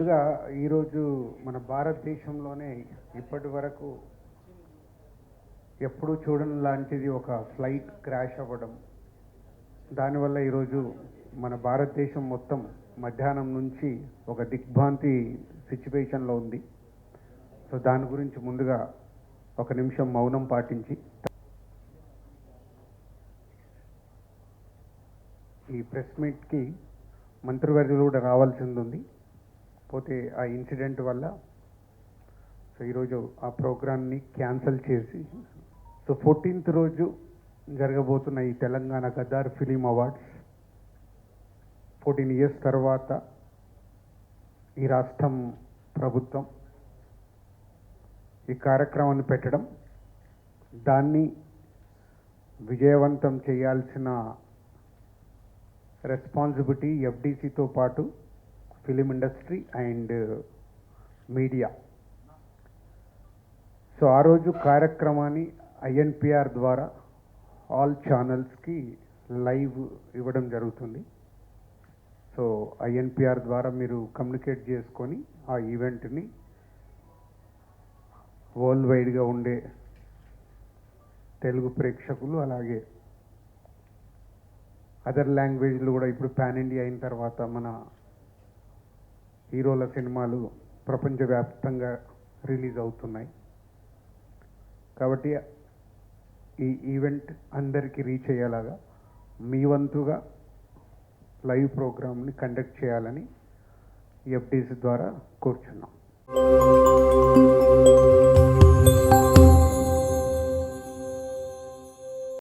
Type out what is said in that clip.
ముందుగా ఈరోజు మన భారతదేశంలోనే ఇప్పటి వరకు ఎప్పుడూ చూడని లాంటిది ఒక ఫ్లైట్ క్రాష్ అవ్వడం, దానివల్ల ఈరోజు మన భారతదేశం మొత్తం మధ్యాహ్నం నుంచి ఒక దిగ్భ్రాంతి సిచ్యువేషన్లో ఉంది. సో దాని గురించి ముందుగా ఒక నిమిషం మౌనం పాటించి ఈ ప్రెస్ మీట్కి మంత్రివర్యులు కూడా రావాల్సింది ఉంది. పోతే ఆ ఇన్సిడెంట్ వల్ల సో ఈరోజు ఆ ప్రోగ్రామ్ని క్యాన్సిల్ చేసి సో 14th రోజు జరగబోతున్న ఈ Telangana Gaddar film awards 14 years తర్వాత ఈ రాష్ట్రం ప్రభుత్వం ఈ కార్యక్రమాన్ని పెట్టడం, దాన్ని విజయవంతం చేయాల్సిన రెస్పాన్సిబిలిటీ ఎఫ్డిసితో పాటు film industry and media. So ఆ రోజు కార్యక్రమాన్ని ఐఎన్పిఆర్ ద్వారా ఆల్ ఛానల్స్కి లైవ్ ఇవ్వడం జరుగుతుంది. సో ఐఎన్పిఆర్ ద్వారా మీరు కమ్యూనికేట్ చేసుకొని ఆ ఈవెంట్ని వరల్డ్ వైడ్గా ఉండే తెలుగు ప్రేక్షకులు, అలాగే అదర్ లాంగ్వేజ్లు కూడా ఇప్పుడు పాన్ ఇండియా అయిన తర్వాత మన హీరోల సినిమాలు ప్రపంచవ్యాప్తంగా రిలీజ్ అవుతున్నాయి. కాబట్టి ఈ ఈవెంట్ అందరికీ రీచ్ అయ్యేలాగా మీ వంతుగా లైవ్ ప్రోగ్రామ్ని కండక్ట్ చేయాలని ఎఫ్డిసి ద్వారా కోరుచున్నాం.